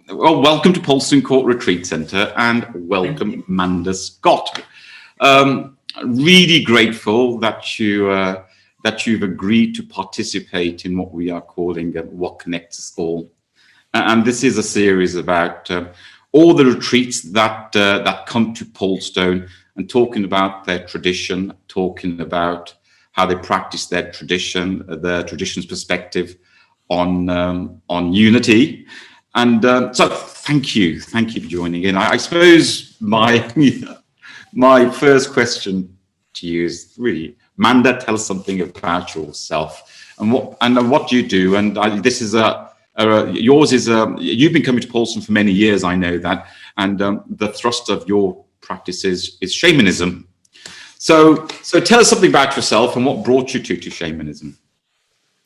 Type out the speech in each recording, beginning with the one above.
Well, welcome to Poulstone Court Retreat Centre, and welcome, Manda Scott. Really grateful that you've agreed to participate in what we are calling What Connects Us All. And this is a series about all the retreats that come to Poulstone, and talking about their tradition, talking about how they practice their tradition, the tradition's perspective on unity. And so thank you for joining in. I suppose my first question to you is really, Manda, tell us something about yourself and what you do. And this is yours is you've been coming to Poulstone for many years, I know that, and the thrust of your practice is shamanism. So tell us something about yourself and what brought you to shamanism.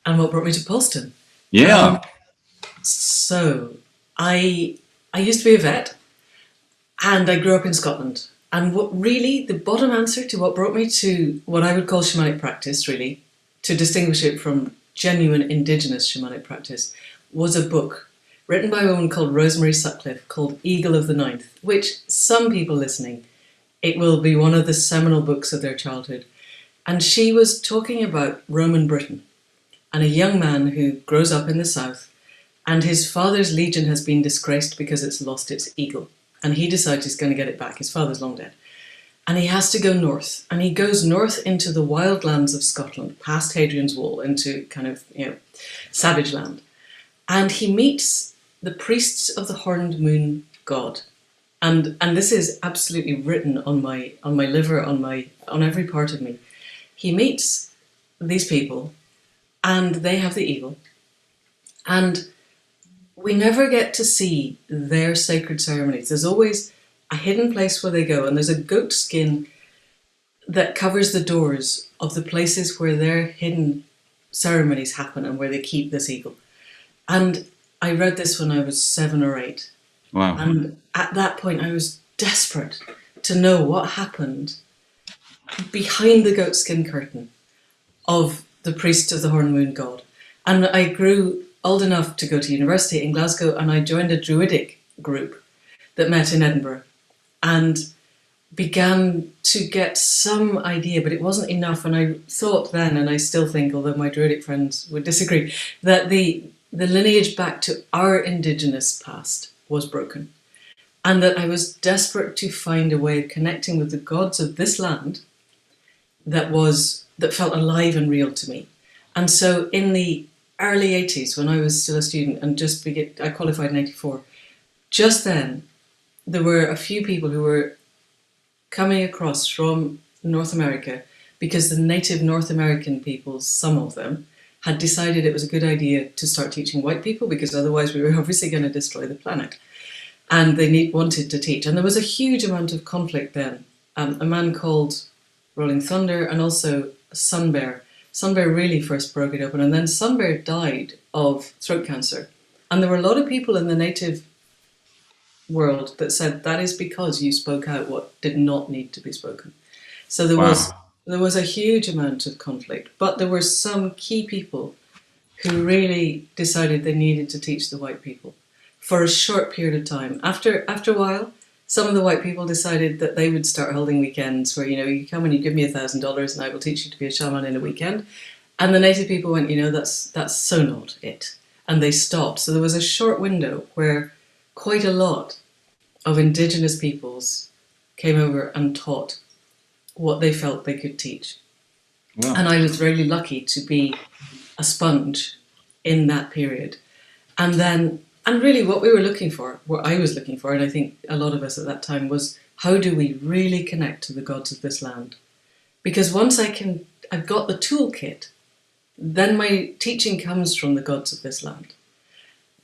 And what brought me to Poulstone? Yeah. So I used to be a vet, and I grew up in Scotland. And what really, the bottom answer to what brought me to what I would call shamanic practice, really, to distinguish it from genuine indigenous shamanic practice, was a book written by a woman called Rosemary Sutcliffe called Eagle of the Ninth, which some people listening, it will be one of the seminal books of their childhood. And she was talking about Roman Britain and a young man who grows up in the south, and his father's legion has been disgraced because it's lost its eagle. And he decides he's going to get it back. His father's long dead. And he has to go north. And he goes north into the wild lands of Scotland, past Hadrian's Wall, into kind of, savage land. And he meets the priests of the Horned Moon God. And this is absolutely written on my liver, on every part of me. He meets these people, and they have the eagle. And we never get to see their sacred ceremonies. There's always a hidden place where they go, and there's a goat skin that covers the doors of the places where their hidden ceremonies happen and where they keep this eagle. And I read this when I was 7 or 8. Wow. And at that point, I was desperate to know what happened behind the goatskin curtain of the priests of the Horned Moon God. And I grew old enough to go to university in Glasgow, and I joined a Druidic group that met in Edinburgh and began to get some idea, but it wasn't enough. And I thought then, and I still think, although my Druidic friends would disagree, that the lineage back to our indigenous past was broken, and that I was desperate to find a way of connecting with the gods of this land that felt alive and real to me. And so in the early 80s, when I was still a student and I qualified in 84, just then there were a few people who were coming across from North America because the native North American peoples, some of them, had decided it was a good idea to start teaching white people, because otherwise we were obviously going to destroy the planet. And they wanted to teach. And there was a huge amount of conflict then. A man called Rolling Thunder, and also Sun Bear. Sun Bear really first broke it open, and then Sun Bear died of throat cancer. And there were a lot of people in the native world that said that is because you spoke out what did not need to be spoken. So there was a huge amount of conflict, but there were some key people who really decided they needed to teach the white people for a short period of time. After a while, some of the white people decided that they would start holding weekends where, you come and you give me $1,000 and I will teach you to be a shaman in a weekend. And the native people went, that's so not it. And they stopped. So there was a short window where quite a lot of indigenous peoples came over and taught what they felt they could teach. Wow. And I was really lucky to be a sponge in that period. And really what we were looking for, what I was looking for, and I think a lot of us at that time, was how do we really connect to the gods of this land? Because once I've got the toolkit, then my teaching comes from the gods of this land.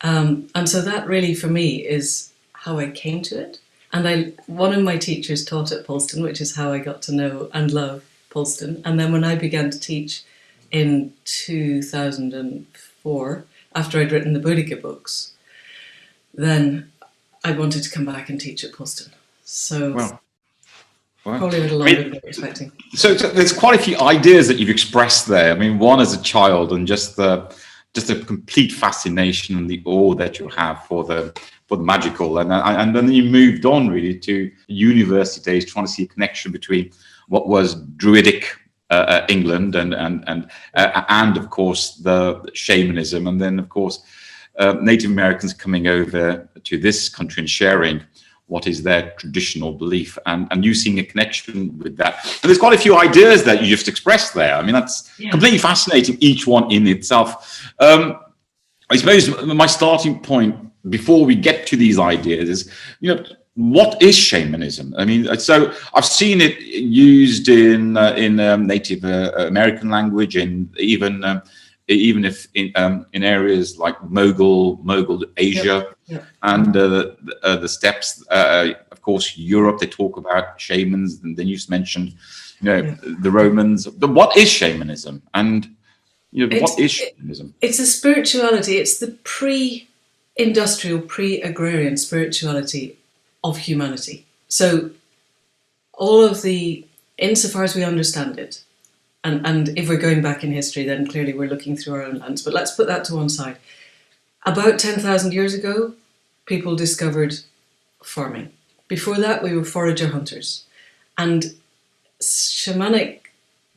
And so that really for me is how I came to it. And one of my teachers taught at Poulstone, which is how I got to know and love Poulstone. And then when I began to teach in 2004, after I'd written the Boudica books, then I wanted to come back and teach at Poulstone. So probably a little longer than I was expecting. So there's quite a few ideas that you've expressed there. I mean, one as a child, and just the just a complete fascination and the awe that you have for the magical, and then you moved on really to university days, trying to see a connection between what was Druidic England and of course the shamanism, and then of course Native Americans coming over to this country and sharing what is their traditional belief, and you seeing a connection with that. And there's quite a few ideas that you just expressed there. I mean, that's completely fascinating, each one in itself. I suppose my starting point before we get to these ideas is, what is shamanism? I mean, so I've seen it used in Native American language, and even if in areas like Mughal Asia, and the steppes, of course, Europe, they talk about shamans, and then you just mentioned, the Romans. But what is shamanism? And what is shamanism? It's a spirituality. It's the pre-industrial, pre-agrarian spirituality of humanity. So all of insofar as we understand it, and if we're going back in history, then clearly we're looking through our own lens, but let's put that to one side. About 10,000 years ago, people discovered farming. Before that, we were forager hunters. And shamanic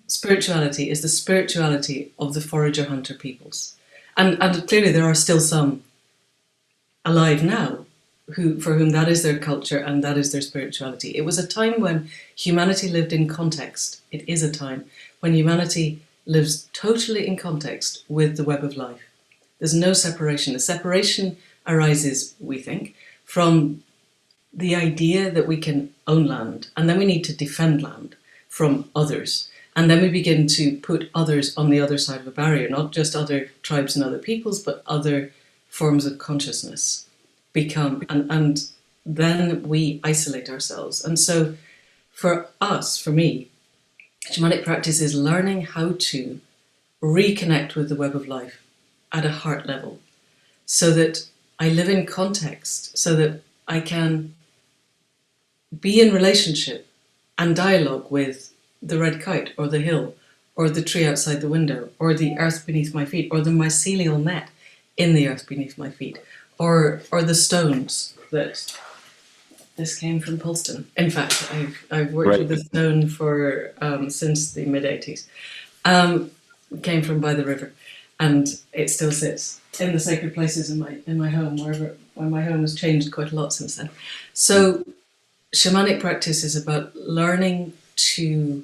spirituality is the spirituality of the forager hunter peoples. And clearly there are still some alive now for whom that is their culture and that is their spirituality. It was a time when humanity lived in context. It is a time when humanity lives totally in context with the web of life. There's no separation. The separation arises, we think, from the idea that we can own land, and then we need to defend land from others. And then we begin to put others on the other side of a barrier, not just other tribes and other peoples, but other forms of consciousness and then we isolate ourselves. And so for me, shamanic practice is learning how to reconnect with the web of life at a heart level, so that I live in context, so that I can be in relationship and dialogue with the red kite, or the hill, or the tree outside the window, or the earth beneath my feet, or the mycelial net in the earth beneath my feet, or the stones that this came from Poulstone. In fact, I've worked with the stone for since the mid-80s. Came from by the river, and it still sits in the sacred places in my home, where my home has changed quite a lot since then. So shamanic practice is about learning to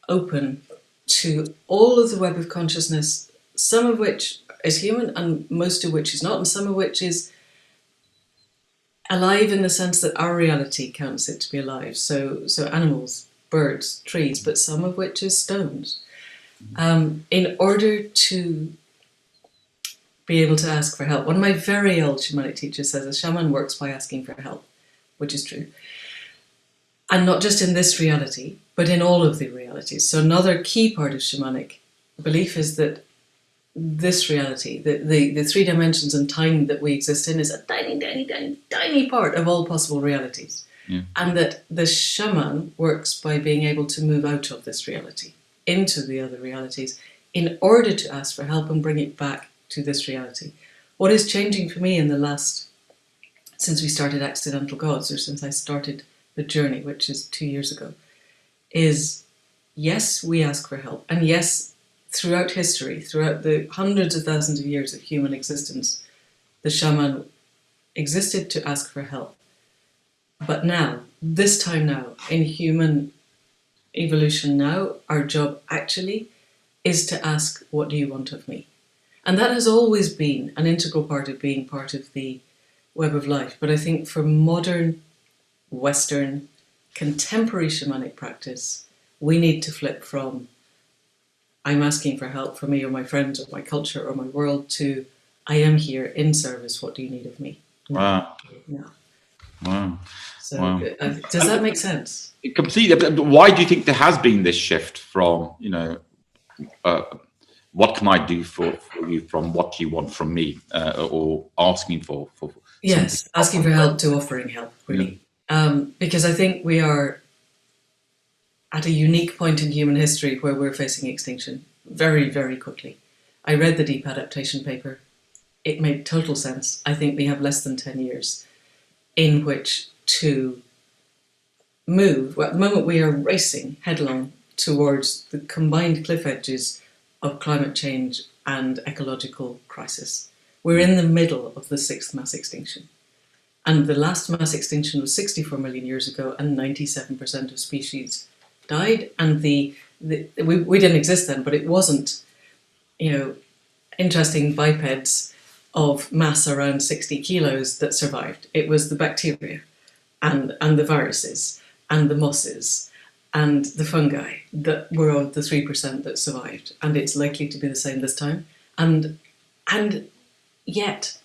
open to all of the web of consciousness, some of which is human and most of which is not, and some of which is alive in the sense that our reality counts it to be alive. So animals, birds, trees, but some of which is stones. In order to be able to ask for help. One of my very old shamanic teachers says a shaman works by asking for help, which is true. And not just in this reality, but in all of the realities. So another key part of shamanic belief is that this reality, the three dimensions and time that we exist in, is a tiny, tiny, tiny, tiny part of all possible realities. Yeah. And that the shaman works by being able to move out of this reality into the other realities in order to ask for help and bring it back to this reality. What is changing for me since we started Accidental Gods, or since I started the journey, which is 2 years ago, is yes, we ask for help. And yes, throughout history, throughout the hundreds of thousands of years of human existence, the shaman existed to ask for help. But now, this time now, in human evolution now, our job actually is to ask, what do you want of me? And that has always been an integral part of being part of the web of life. But I think for modern, Western, contemporary shamanic practice, we need to flip from I'm asking for help for me or my friends or my culture or my world to I am here in service, what do you need of me? Wow. No. Wow. So wow. Does that make sense? Completely. Why do you think there has been this shift from, what can I do for you, from what do you want from me, or asking for yes, asking for help to offering help, really. Yeah. Because I think we are at a unique point in human history where we're facing extinction very, very quickly. I read the deep adaptation paper. It made total sense. I think we have less than 10 years in which to move. Well, at the moment we are racing headlong towards the combined cliff edges of climate change and ecological crisis. We're in the middle of the sixth mass extinction. And the last mass extinction was 64 million years ago, and 97% of species died. And we didn't exist then, but it wasn't, interesting bipeds of mass around 60 kilos that survived. It was the bacteria and the viruses and the mosses and the fungi that were of the 3% that survived. And it's likely to be the same this time. And yet,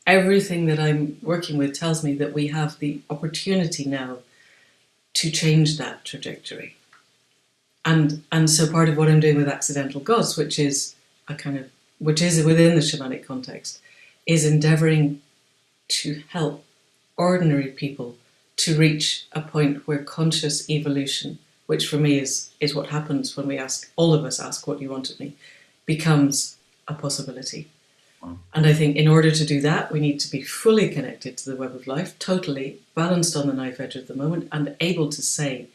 everything that I'm working with tells me that we have the opportunity now to change that trajectory. And so part of what I'm doing with Accidental Gods, which is within the shamanic context, is endeavouring to help ordinary people to reach a point where conscious evolution, which for me is what happens when all of us ask what you want of me, becomes a possibility. And I think in order to do that, we need to be fully connected to the web of life, totally balanced on the knife edge of the moment, and able to say,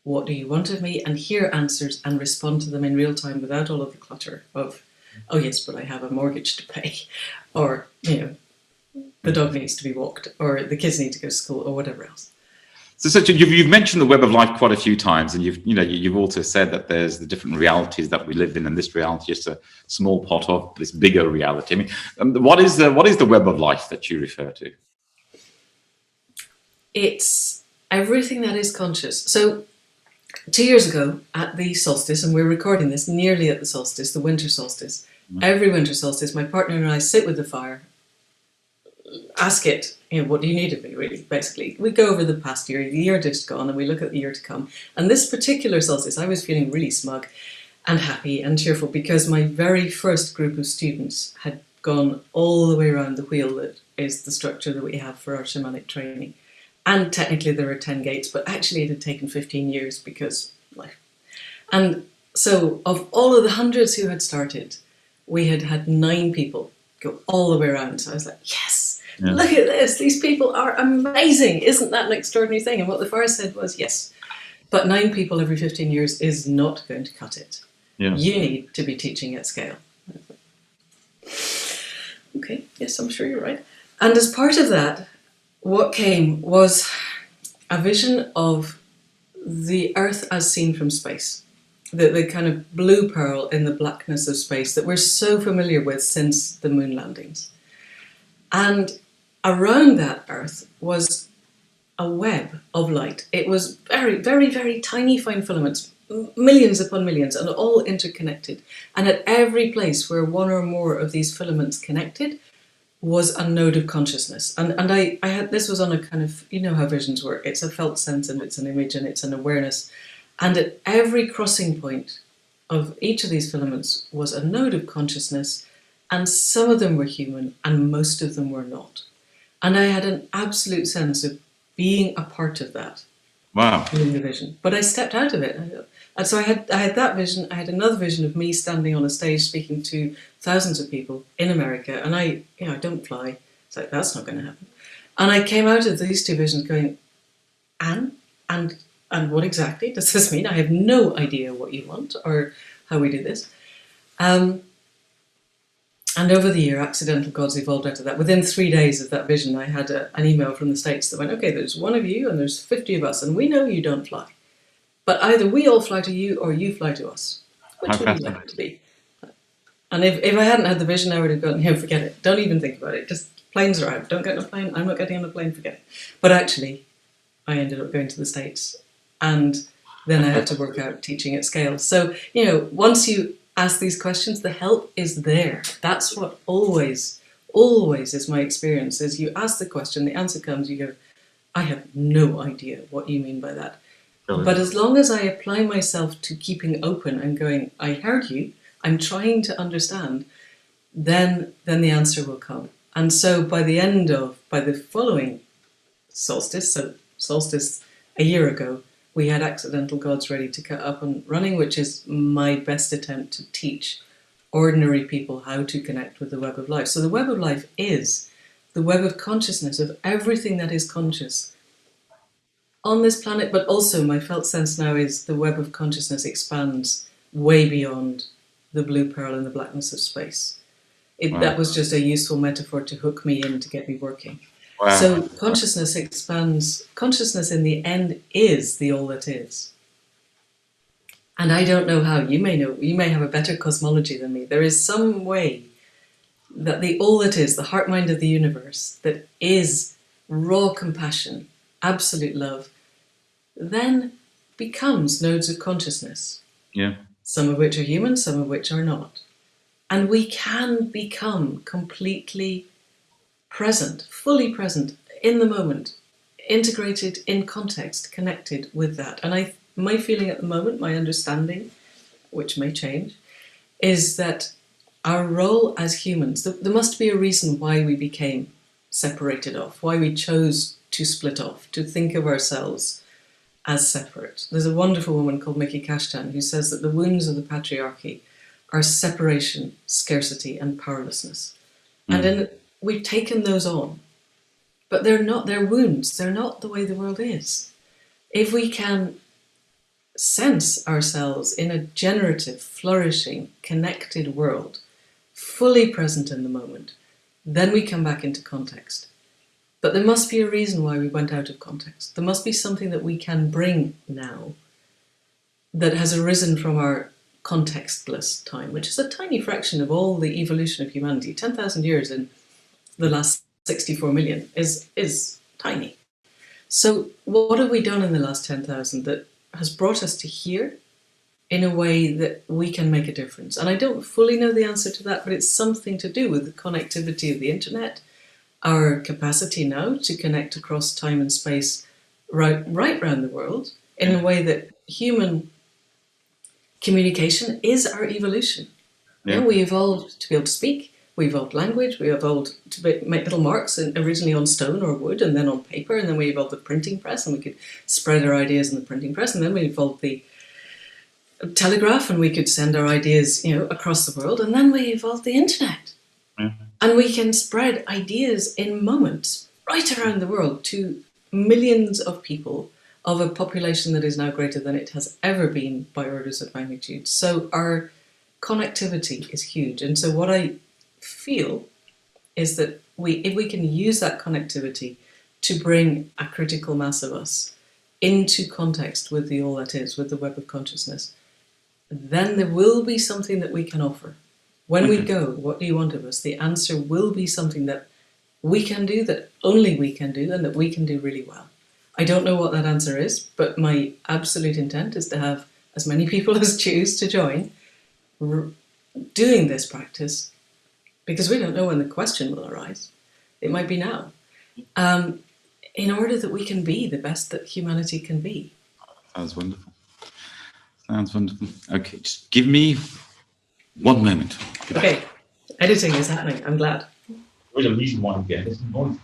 what do you want of me? And hear answers and respond to them in real time without all of the clutter of, oh yes, but I have a mortgage to pay, or, the dog needs to be walked, or the kids need to go to school, or whatever else. So you've mentioned the web of life quite a few times, and you've also said that there's the different realities that we live in, and this reality is a small part of this bigger reality. I mean, what is the web of life that you refer to? It's everything that is conscious. So 2 years ago at the solstice, and we're recording this nearly at the solstice, the winter solstice. Every winter solstice, my partner and I sit with the fire, ask it, what do you need of me, really, basically. We go over the past year, the year just gone, and we look at the year to come. And this particular solstice, I was feeling really smug and happy and cheerful because my very first group of students had gone all the way around the wheel that is the structure that we have for our shamanic training. And technically there were 10 gates, but actually it had taken 15 years because life. And so of all of the hundreds who had started, we had had 9 people go all the way around. So I was like, yes! Yeah. Look at this, these people are amazing. Isn't that an extraordinary thing? And what the fire said was, yes, but 9 people every 15 years is not going to cut it. Yeah. You need to be teaching at scale. Okay, yes, I'm sure you're right. And as part of that, what came was a vision of the Earth as seen from space. The kind of blue pearl in the blackness of space that we're so familiar with since the moon landings. And around that Earth was a web of light. It was very, very, very tiny fine filaments, millions upon millions, and all interconnected. And at every place where one or more of these filaments connected was a node of consciousness. And I had, this was on a kind of, how visions work. It's a felt sense and it's an image and it's an awareness. And at every crossing point of each of these filaments was a node of consciousness, and some of them were human and most of them were not. And I had an absolute sense of being a part of that. Wow. In the vision. But I stepped out of it. And so I had that vision. I had another vision of me standing on a stage speaking to thousands of people in America. And I don't fly. It's like, that's not going to happen. And I came out of these 2 visions going, and what exactly does this mean? I have no idea what you want or how we do this. And over the year, Accidental Gods evolved out of that. Within 3 days of that vision, I had an email from the States that went, okay, there's one of you and there's 50 of us, and we know you don't fly. But either we all fly to you or you fly to us. Which would you like to be? And if I hadn't had the vision, I would have gone, forget it. Don't even think about it. Just planes are out. Don't get on a plane. I'm not getting on a plane, forget it. But actually, I ended up going to the States. And then I had to work out teaching at scale. So, once you ask these questions, the help is there. That's what always is my experience, is you ask the question, the answer comes, you go, I have no idea what you mean by that. Really? But as long as I apply myself to keeping open and going, I heard you, I'm trying to understand, then the answer will come. And so by the following solstice, so solstice a year ago, we had Accidental Gods ready to cut up and running, which is my best attempt to teach ordinary people how to connect with the web of life. So the web of life is the web of consciousness of everything that is conscious on this planet, but also my felt sense now is the web of consciousness expands way beyond the blue pearl and the blackness of space. Wow. That was just a useful metaphor to hook me in to get me working. Wow. So consciousness expands. Consciousness in the end is the all that is. And I don't know how. You may know. You may have a better cosmology than me. There is some way that the all that is, the heart mind of the universe, that is raw compassion, absolute love, then becomes nodes of consciousness. Yeah. Some of which are human, some of which are not. And we can become completely present, fully present, in the moment, integrated in context, connected with that. And my feeling at the moment, my understanding, which may change, is that our role as humans, there must be a reason why we became separated off, why we chose to split off, to think of ourselves as separate. There's a wonderful woman called Mickey Kashtan who says that the wounds of the patriarchy are separation, scarcity, and powerlessness. And we've taken those on, but they're wounds. They're not the way the world is. If we can sense ourselves in a generative, flourishing, connected world, fully present in the moment, then we come back into context. But there must be a reason why we went out of context. There must be something that we can bring now that has arisen from our contextless time, which is a tiny fraction of all the evolution of humanity. 10,000 years in the last 64 million is tiny. So what have we done in the last 10,000 that has brought us to here in a way that we can make a difference? And I don't fully know the answer to that, but it's something to do with the connectivity of the internet, our capacity now to connect across time and space right around the world in a way that human communication is our evolution. Yeah. You know, we evolved to be able to speak, we evolved language, we evolved to make little marks originally on stone or wood and then on paper, and then we evolved the printing press and we could spread our ideas in the printing press, and then we evolved the telegraph and we could send our ideas, across the world, and then we evolved the internet. Yeah. And we can spread ideas in moments right around the world to millions of people of a population that is now greater than it has ever been by orders of magnitude. So our connectivity is huge. And so what I feel is that if we can use that connectivity to bring a critical mass of us into context with the all that is, with the web of consciousness, then there will be something that we can offer. When we go, what do you want of us? The answer will be something that we can do, that only we can do, and that we can do really well. I don't know what that answer is, but my absolute intent is to have as many people as choose to join doing this practice, because we don't know when the question will arise. It might be now. In order that we can be the best that humanity can be. Sounds wonderful. Sounds wonderful. Okay, just give me 1 moment. Okay, editing is happening. I'm glad. There's a reason why I'm getting this noise.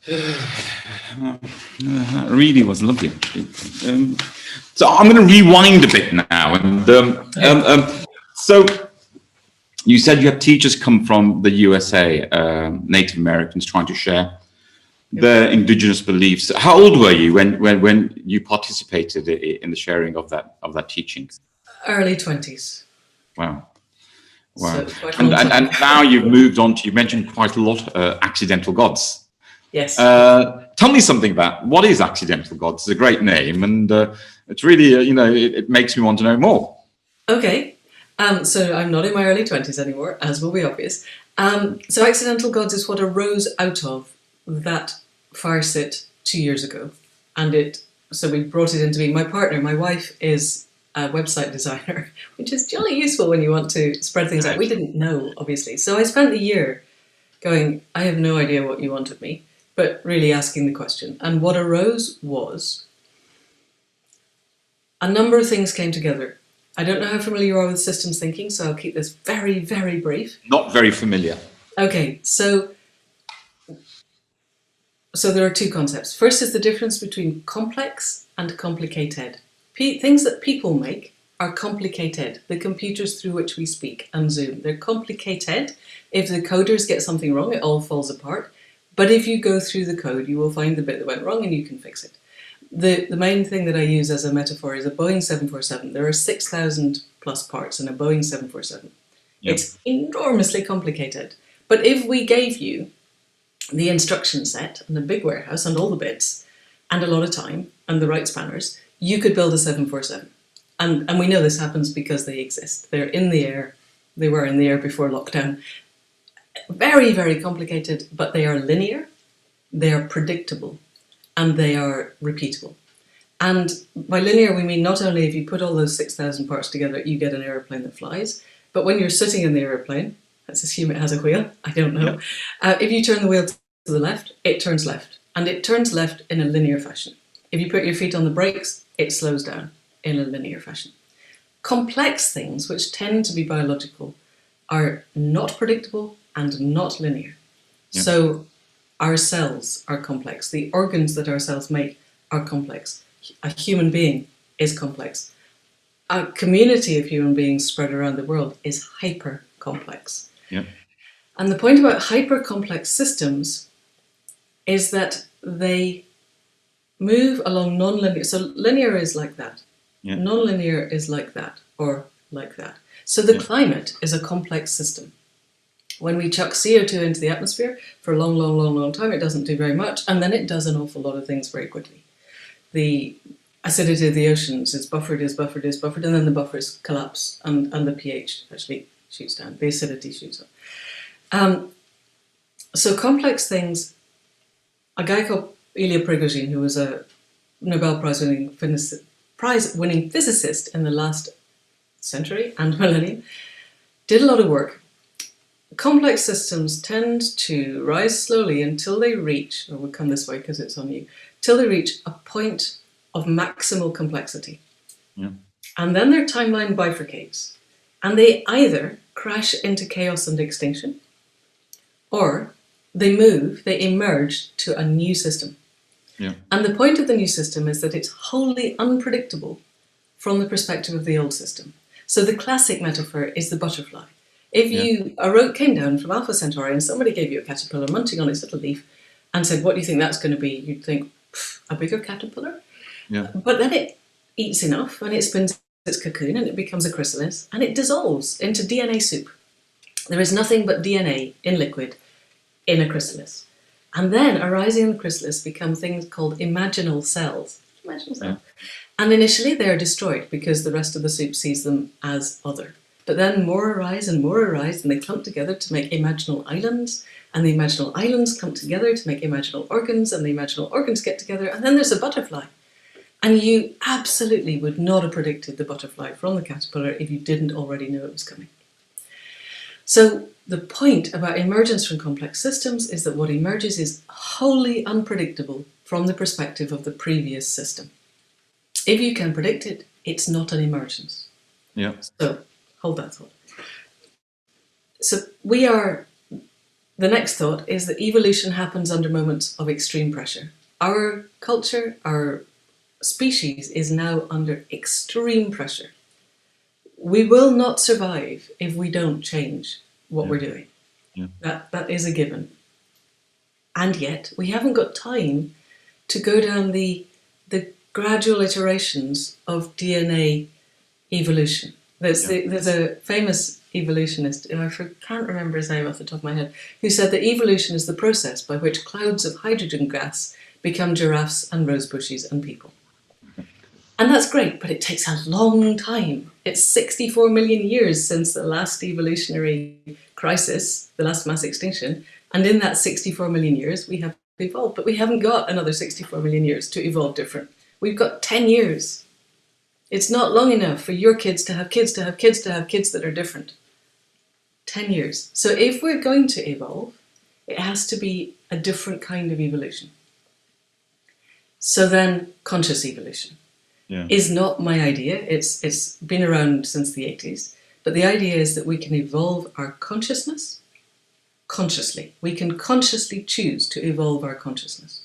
That really was lovely. So I'm going to rewind a bit now. And so you said you have teachers come from the USA, Native Americans, trying to share their indigenous beliefs. How old were you when you participated in the sharing of that teaching? Early 20s. Wow. Wow. So and now you've moved on to, you mentioned quite a lot, Accidental Gods. Yes. Tell me something about what is Accidental Gods. It's a great name, and it's really, it makes me want to know more. Okay. So I'm not in my early 20s anymore, as will be obvious. So Accidental Gods is what arose out of that fire sit 2 years ago. And so we brought it into being. My partner, my wife, is a website designer, which is jolly useful when you want to spread things out. We didn't know, obviously. So I spent the year going, I have no idea what you want of me, but really asking the question. And what arose was a number of things came together. I don't know how familiar you are with systems thinking, so I'll keep this very, very brief. Not very familiar. Okay, so there are two concepts. First is the difference between complex and complicated. Things that people make are complicated. The computers through which we speak and Zoom, they're complicated. If the coders get something wrong, it all falls apart. But if you go through the code, you will find the bit that went wrong and you can fix it. The main thing that I use as a metaphor is a Boeing 747. There are 6,000 plus parts in a Boeing 747. Yep. It's enormously complicated. But if we gave you the instruction set and the big warehouse and all the bits and a lot of time and the right spanners, you could build a 747. And we know this happens because they exist. They're in the air. They were in the air before lockdown. Very, very complicated, but they are linear, they are predictable, and they are repeatable. And by linear, we mean not only if you put all those 6,000 parts together, you get an aeroplane that flies, but when you're sitting in the aeroplane, let's assume it has a wheel, I don't know, if you turn the wheel to the left, it turns left, and it turns left in a linear fashion. If you put your feet on the brakes, it slows down in a linear fashion. Complex things, which tend to be biological, are not predictable and not linear. Yep. So our cells are complex. The organs that our cells make are complex. A human being is complex. A community of human beings spread around the world is hyper complex. Yep. And the point about hyper complex systems is that they move along non-linear. So linear is like that. Yep. Non-linear is like that, or like that. So the climate is a complex system. When we chuck CO2 into the atmosphere for a long, long, long, long time, it doesn't do very much, and then it does an awful lot of things very quickly. The acidity of the oceans is buffered, and then the buffers collapse, and the pH actually shoots down. The acidity shoots up. So complex things, a guy called Ilya Prigogine, who was a Nobel Prize-winning physicist in the last century and millennium, did a lot of work. Complex systems tend to rise slowly until they reach, or we'll come this way because it's on you, till they reach a point of maximal complexity. Yeah. And then their timeline bifurcates, and they either crash into chaos and extinction, or they emerge to a new system. Yeah. And the point of the new system is that it's wholly unpredictable from the perspective of the old system. So the classic metaphor is the butterfly. If a rope came down from Alpha Centauri and somebody gave you a caterpillar munching on its little leaf and said, what do you think that's going to be? You'd think, a bigger caterpillar? Yeah. But then it eats enough and it spins its cocoon and it becomes a chrysalis and it dissolves into DNA soup. There is nothing but DNA in liquid in a chrysalis. And then arising in the chrysalis become things called imaginal cells. Yeah. And initially they are destroyed because the rest of the soup sees them as other. But then more arise, and they clump together to make imaginal islands, and the imaginal islands clump together to make imaginal organs, and the imaginal organs get together, and then there's a butterfly. And you absolutely would not have predicted the butterfly from the caterpillar if you didn't already know it was coming. So the point about emergence from complex systems is that what emerges is wholly unpredictable from the perspective of the previous system. If you can predict it, it's not an emergence. Yeah. So hold that thought. So the next thought is that evolution happens under moments of extreme pressure. Our culture, our species is now under extreme pressure. We will not survive if we don't change what we're doing. Yeah. That is a given. And yet we haven't got time to go down the gradual iterations of DNA evolution. There's a famous evolutionist, I can't remember his name off the top of my head, who said that evolution is the process by which clouds of hydrogen gas become giraffes and rose bushes and people. And that's great, but it takes a long time. It's 64 million years since the last evolutionary crisis, the last mass extinction, and in that 64 million years we have evolved, but we haven't got another 64 million years to evolve different. We've got 10 years. It's not long enough for your kids to have kids to have kids to have kids that are different. 10 years. So if we're going to evolve, it has to be a different kind of evolution. So then conscious evolution is not my idea. It's been around since the 80s. But the idea is that we can evolve our consciousness consciously. We can consciously choose to evolve our consciousness.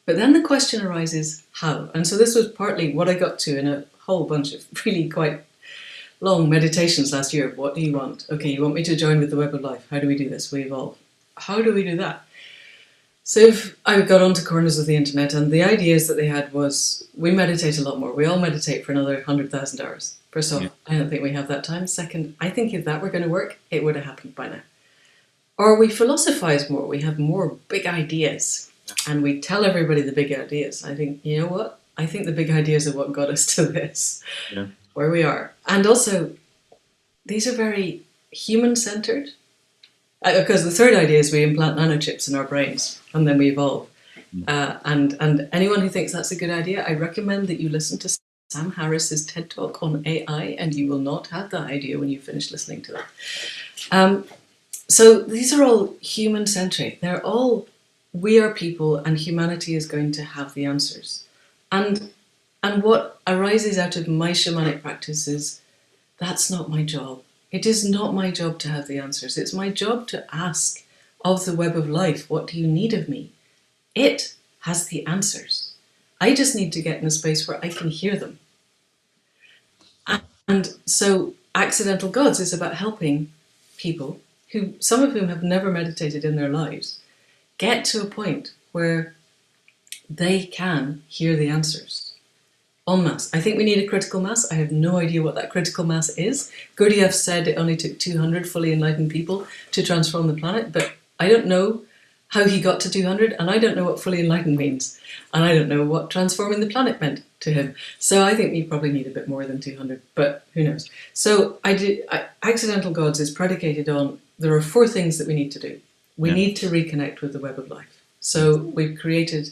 But then the question arises, how? And so this was partly what I got to in a whole bunch of really quite long meditations last year. What do you want? Okay, you want me to join with the web of life. How do we do this? We evolve. How do we do that? So if I got onto corners of the internet, and the ideas that they had was, we meditate a lot more. We all meditate for another 100,000 hours. First off, I don't think we have that time. Second, I think if that were going to work, it would have happened by now. Or we philosophize more. We have more big ideas. And we tell everybody the big ideas. I think, you know what? I think the big ideas are what got us to this, where we are. And also, these are very human-centered. Because the third idea is we implant nanochips in our brains and then we evolve. And anyone who thinks that's a good idea, I recommend that you listen to Sam Harris's TED Talk on AI, and you will not have that idea when you finish listening to that. So these are all human-centric. They're all, we are people and humanity is going to have the answers. And what arises out of my shamanic practice is, that's not my job. It is not my job to have the answers. It's my job to ask of the web of life, what do you need of me? It has the answers. I just need to get in a space where I can hear them. And so Accidental Gods is about helping people, who some of whom have never meditated in their lives, get to a point where they can hear the answers. En masse. I think we need a critical mass. I have no idea what that critical mass is. Gurdjieff said it only took 200 fully enlightened people to transform the planet, but I don't know how he got to 200, and I don't know what fully enlightened means, and I don't know what transforming the planet meant to him. So I think we probably need a bit more than 200, but who knows. So Accidental Gods is predicated on, there are 4 things that we need to do. We need to reconnect with the web of life. So we've created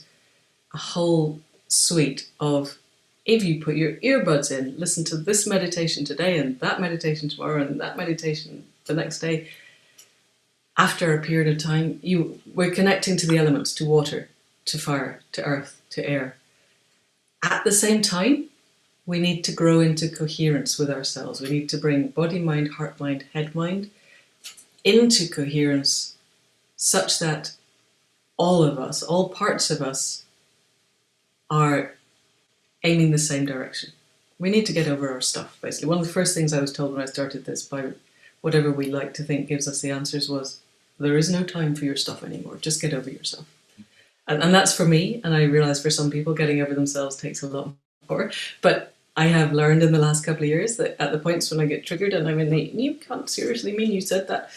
a whole suite of, if you put your earbuds in, listen to this meditation today and that meditation tomorrow and that meditation the next day, after a period of time, we're connecting to the elements, to water, to fire, to earth, to air. At the same time, we need to grow into coherence with ourselves. We need to bring body, mind, heart, mind, head, mind into coherence such that all of us, all parts of us, are aiming the same direction. We need to get over our stuff, basically. One of the first things I was told when I started this by whatever we like to think gives us the answers was, there is no time for your stuff anymore. Just get over yourself. And that's for me, and I realise for some people getting over themselves takes a lot more. But I have learned in the last couple of years that at the points when I get triggered and I'm in the, you can't seriously mean you said that,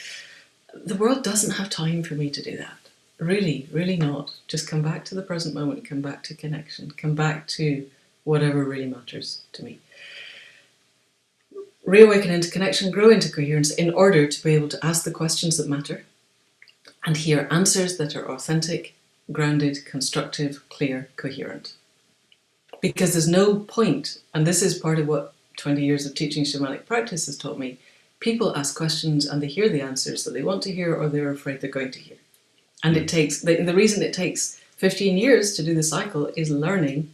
the world doesn't have time for me to do that. Really, really not. Just come back to the present moment, come back to connection, come back to whatever really matters to me. Reawaken into connection, grow into coherence in order to be able to ask the questions that matter and hear answers that are authentic, grounded, constructive, clear, coherent. Because there's no point, and this is part of what 20 years of teaching shamanic practice has taught me, people ask questions and they hear the answers that they want to hear or they're afraid they're going to hear. And it takes, the reason it takes 15 years to do the cycle is learning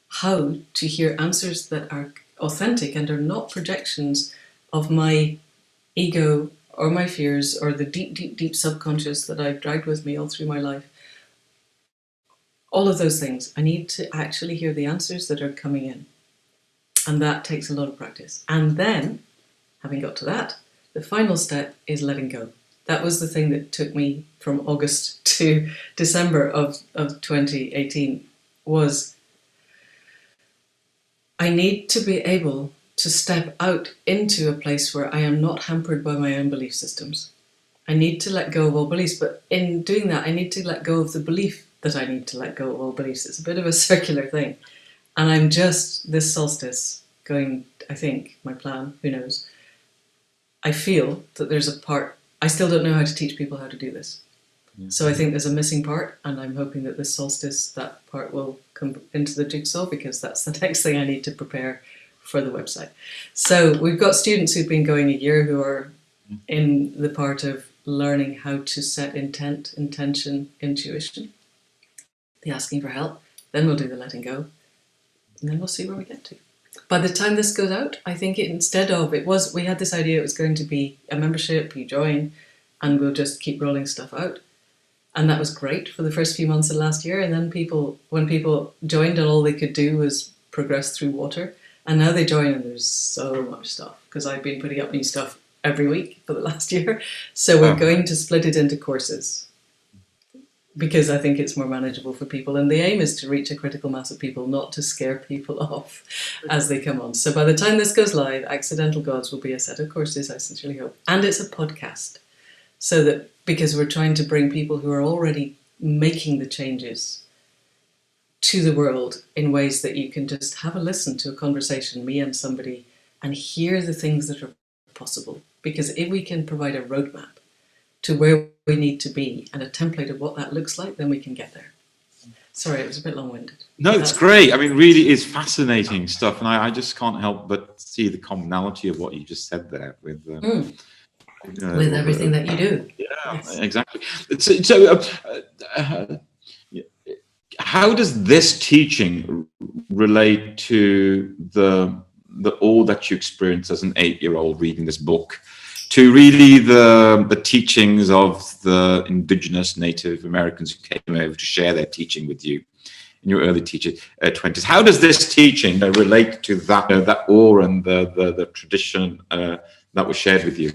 how to hear answers that are authentic and are not projections of my ego or my fears or the deep, deep, deep subconscious that I've dragged with me all through my life. All of those things. I need to actually hear the answers that are coming in. And that takes a lot of practice. And then, having got to that, the final step is letting go. That was the thing that took me from August to December of 2018 was I need to be able to step out into a place where I am not hampered by my own belief systems. I need to let go of all beliefs, but in doing that, I need to let go of the belief that I need to let go of all beliefs. It's a bit of a circular thing. And I'm just, this solstice, going, I think, my plan, who knows, I feel that there's a part, I still don't know how to teach people how to do this. So I think there's a missing part, and I'm hoping that this solstice, that part will come into the jigsaw, because that's the next thing I need to prepare for the website. So we've got students who've been going a year who are in the part of learning how to set intent, intention, intuition, the asking for help, then we'll do the letting go, and then we'll see where we get to. By the time this goes out, I think we had this idea it was going to be a membership, you join, and we'll just keep rolling stuff out. And that was great for the first few months of last year. And then when people joined and all they could do was progress through water, and now they join and there's so much stuff, because I've been putting up new stuff every week for the last year. So we're going to split it into courses, because I think it's more manageable for people. And the aim is to reach a critical mass of people, not to scare people off as they come on. So by the time this goes live, Accidental Gods will be a set of courses, I sincerely hope. And it's a podcast. So that, because we're trying to bring people who are already making the changes to the world in ways that you can just have a listen to a conversation, me and somebody, and hear the things that are possible. Because if we can provide a roadmap to where we need to be and a template of what that looks like, then we can get there. Sorry, it was a bit long-winded. No, it's great. I mean, really is fascinating stuff. And I just can't help but see the commonality of what you just said there with everything that you do. Yeah, yes. Exactly. So how does this teaching relate to the all that you experienced as an 8-year-old reading this book, to really the teachings of the indigenous Native Americans who came over to share their teaching with you in your early 20s? How does this teaching relate to that awe and the tradition that was shared with you?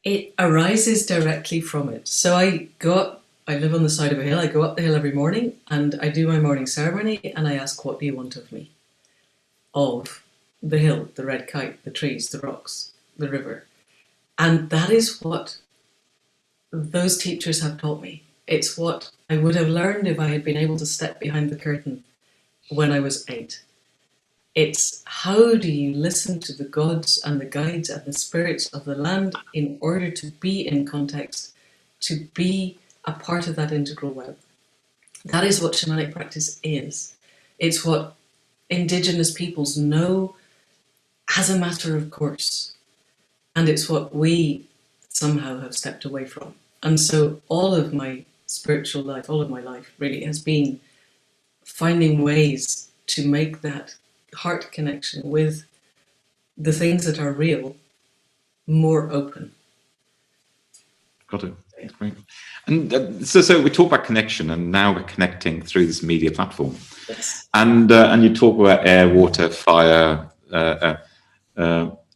It arises directly from it. So I live on the side of a hill. I go up the hill every morning and I do my morning ceremony, and I ask, what do you want of me? Of the hill, the red kite, the trees, the rocks, the river. And that is what those teachers have taught me. It's what I would have learned if I had been able to step behind the curtain when I was 8. It's how do you listen to the gods and the guides and the spirits of the land in order to be in context, to be a part of that integral web. That is what shamanic practice is. It's what indigenous peoples know as a matter of course. And it's what we somehow have stepped away from. And so all of my spiritual life, all of my life really has been finding ways to make that heart connection with the things that are real more open. Got it. That's great. And so we talk about connection, and now we're connecting through this media platform. Yes. And you talk about air, water, fire,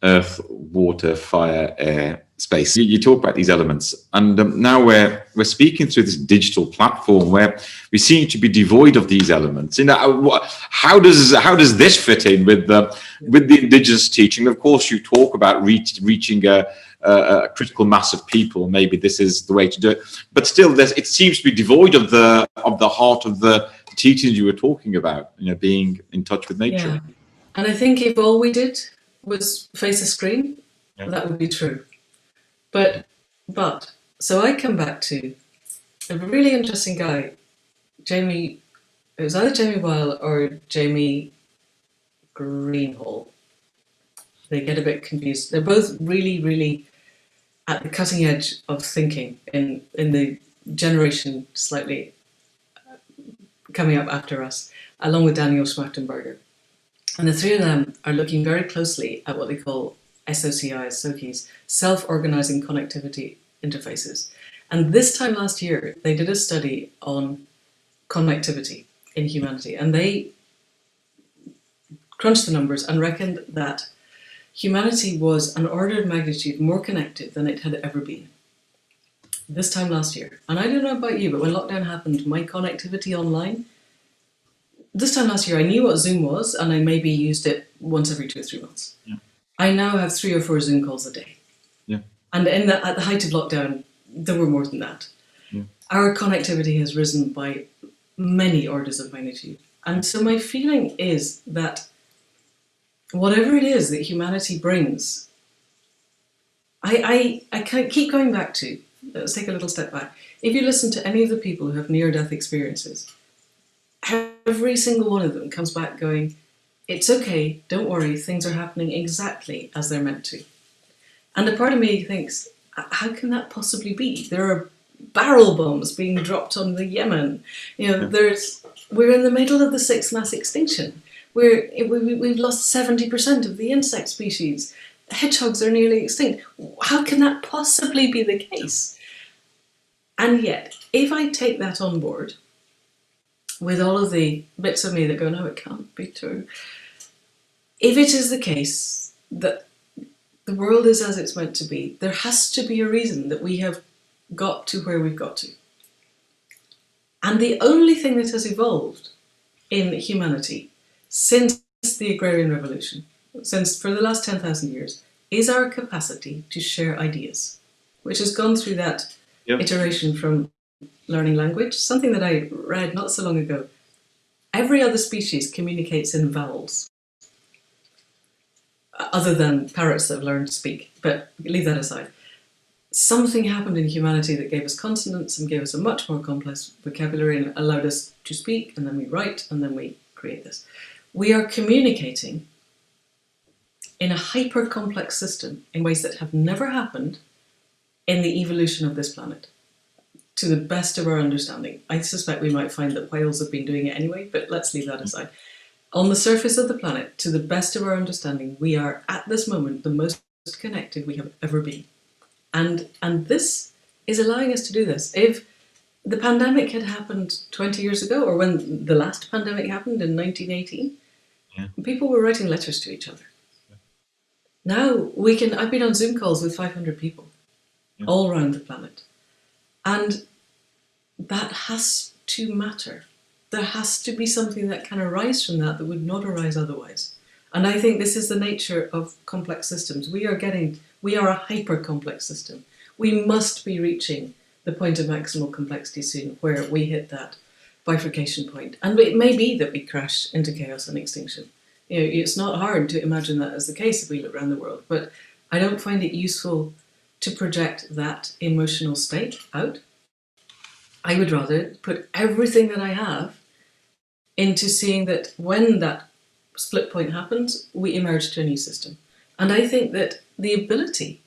earth, water, fire, air, space. You talk about these elements, and now we're speaking through this digital platform where we seem to be devoid of these elements. How does this fit in with the indigenous teaching? Of course, you talk about reaching a critical mass of people. Maybe this is the way to do it, but still, it seems to be devoid of the heart of the teachings you were talking about. Being in touch with nature. Yeah. And I think if all we did was face a screen, that would be true. But so I come back to a really interesting guy, Jamie. It was either Jamie Weil or Jamie Greenhall. They get a bit confused. They're both really, really at the cutting edge of thinking in the generation slightly coming up after us, along with Daniel Schmachtenberger. And the three of them are looking very closely at what they call SOCIs, self-organizing connectivity interfaces. And this time last year, they did a study on connectivity in humanity, and they crunched the numbers and reckoned that humanity was an order of magnitude more connected than it had ever been. This time last year. And I don't know about you, but when lockdown happened, my connectivity online, this time last year, I knew what Zoom was, and I maybe used it once every 2 or 3 months. Yeah. I now have 3 or 4 Zoom calls a day. Yeah. And at the height of lockdown, there were more than that. Yeah. Our connectivity has risen by many orders of magnitude. And so my feeling is that whatever it is that humanity brings, I keep going back to, let's take a little step back. If you listen to any of the people who have near-death experiences, every single one of them comes back going, it's okay, don't worry, things are happening exactly as they're meant to. And a part of me thinks, how can that possibly be? There are barrel bombs being dropped on the Yemen. We're in the middle of the 6th mass extinction. We've lost 70% of the insect species. hedgehogs are nearly extinct. How can that possibly be the case? And yet, if I take that on board, with all of the bits of me that go, no, it can't be true. If it is the case that the world is as it's meant to be, there has to be a reason that we have got to where we've got to. And the only thing that has evolved in humanity since the agrarian revolution, since for the last 10,000 years, is our capacity to share ideas, which has gone through that iteration from learning language, something that I read not so long ago. Every other species communicates in vowels, other than parrots that have learned to speak, but leave that aside. Something happened in humanity that gave us consonants and gave us a much more complex vocabulary and allowed us to speak, and then we write, and then we create this. We are communicating in a hyper-complex system in ways that have never happened in the evolution of this planet, to the best of our understanding. I suspect we might find that whales have been doing it anyway, but let's leave that aside. On the surface of the planet, to the best of our understanding, we are at this moment the most connected we have ever been. And this is allowing us to do this. If the pandemic had happened 20 years ago, or when the last pandemic happened in 1918, people were writing letters to each other. Now I've been on Zoom calls with 500 people all around the planet. And that has to matter. There has to be something that can arise from that would not arise otherwise. And I think this is the nature of complex systems. We are a hyper-complex system. We must be reaching the point of maximal complexity soon, where we hit that bifurcation point. And it may be that we crash into chaos and extinction. It's not hard to imagine that as the case if we look around the world, but I don't find it useful to project that emotional state out. I would rather put everything that I have into seeing that when that split point happens, we emerge to a new system. And I think that the ability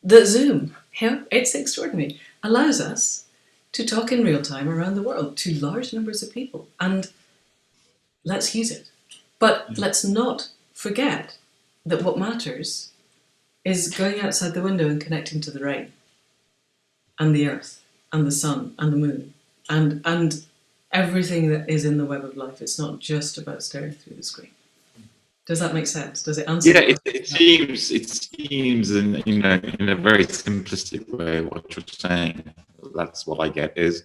that Zoom, it's extraordinary, allows us to talk in real time around the world to large numbers of people. And let's use it. But let's not forget that what matters is going outside the window and connecting to the rain and the earth and the sun and the moon and everything that is in the web of life. It's not just about staring through the screen. Does that make sense? Does it answer? Yeah, it seems in a very simplistic way what you're saying. That's what I get, is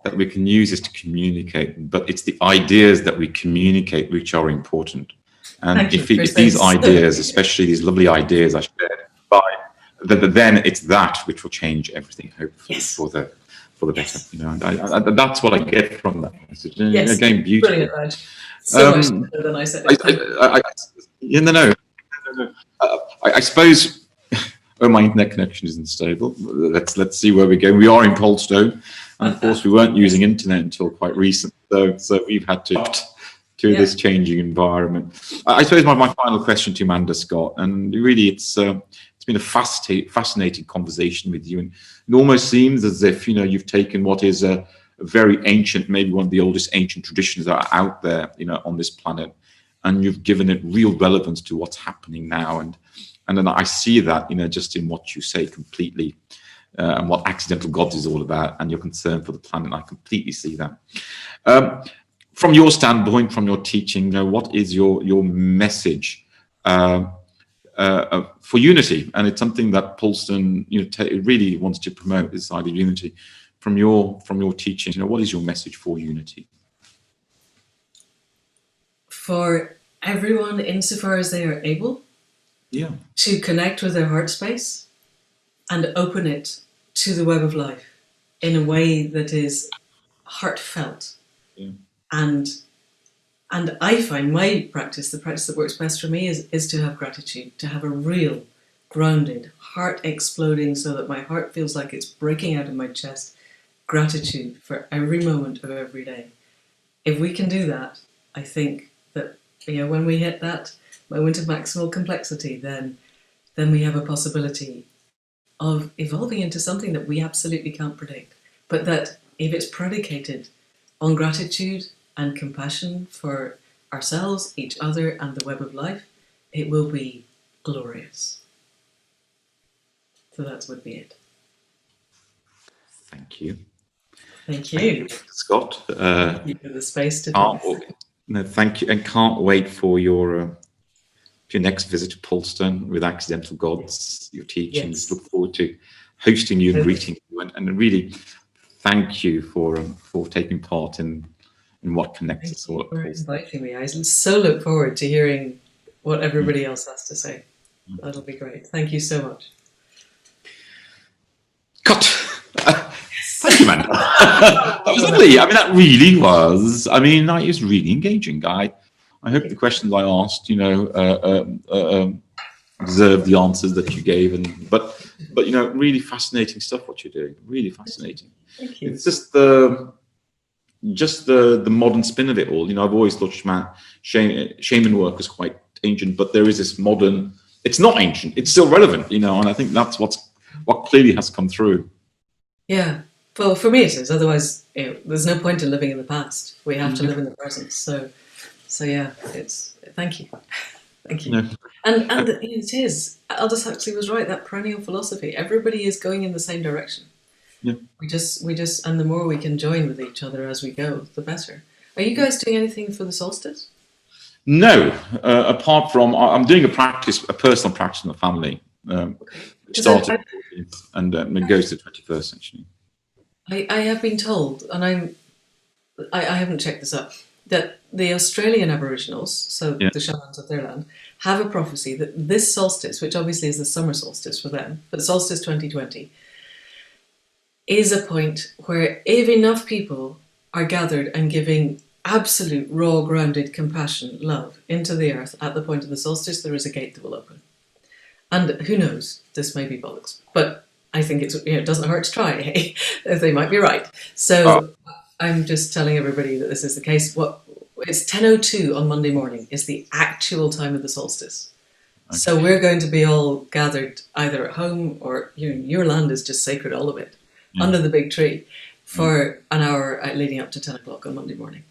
that we can use this to communicate, but it's the ideas that we communicate which are important. And if these ideas, especially these lovely ideas I shared, then it's that which will change everything, hopefully, for the better. And that's what I get from that message. And again, beautiful. Brilliant, Raj. So much better than I said. I suppose. Oh, my internet connection isn't stable. Let's see where we go. We are in Poulstone, and of course we weren't using internet until quite recent. So we've had to this changing environment. I suppose my final question to Manda Scott, and really it's been a fascinating conversation with you, and it almost seems as if you've taken what is a very ancient, maybe one of the oldest ancient traditions that are out there, on this planet, and you've given it real relevance to what's happening now. And then I see that, just in what you say completely, and what Accidental Gods is all about, and your concern for the planet. I completely see that. From your standpoint, from your teaching, what is your message for unity? And it's something that Poulstone really wants to promote, this idea of unity. From your teaching, what is your message for unity? For everyone, insofar as they are able, to connect with their heart space and open it to the web of life in a way that is heartfelt. And I find my practice, the practice that works best for me, is to have gratitude, to have a real, grounded, heart exploding so that my heart feels like it's breaking out of my chest, gratitude for every moment of every day. If we can do that, I think that when we hit that moment of maximal complexity, then we have a possibility of evolving into something that we absolutely can't predict. But that if it's predicated on gratitude and compassion for ourselves, each other, and the web of life, it will be glorious. So that would be it. Thank you. Thank you. Scott. Thank you for the space to talk. No, thank you, and can't wait for your next visit to Poulstone with Accidental Gods, your teachings. Yes. Look forward to hosting you and greeting you, and really thank you for taking part in what connects us all. Thank you for inviting me. I so look forward to hearing what everybody else has to say. That'll be great. Thank you so much. Cut. Thank you, man. That was lovely. I mean, that really was. I mean, it was really engaging. I hope the questions I asked, deserve the answers that you gave, but really fascinating stuff. What you're doing, really fascinating. Thank you. It's just the modern spin of it all. I've always thought shaman work was quite ancient, but there is this modern. It's not ancient. It's still relevant. And I think that's what clearly has come through. Yeah. Well, for me it is. Otherwise, there's no point in living in the past. We have to live in the present. So yeah, it's thank you. Thank you. No. And it is. Aldous Huxley was right. That perennial philosophy. Everybody is going in the same direction. Yeah. We just, and the more we can join with each other as we go, the better. Are you guys doing anything for the solstice? No, apart from I'm doing a personal practice in the family. It started and it goes to the 21st actually. I have been told, and I haven't checked this up, that the Australian Aboriginals, so the shamans of their land, have a prophecy that this solstice, which obviously is the summer solstice for them, but solstice 2020, is a point where if enough people are gathered and giving absolute raw, grounded compassion, love into the earth at the point of the solstice, there is a gate that will open. And who knows, this may be bollocks, but I think it doesn't hurt to try, hey? They might be right. So I'm just telling everybody that this is the case. It's 10:02 on Monday morning is the actual time of the solstice. Okay. So we're going to be all gathered either at home or your land is just sacred, all of it, under the big tree for an hour leading up to 10 o'clock on Monday morning.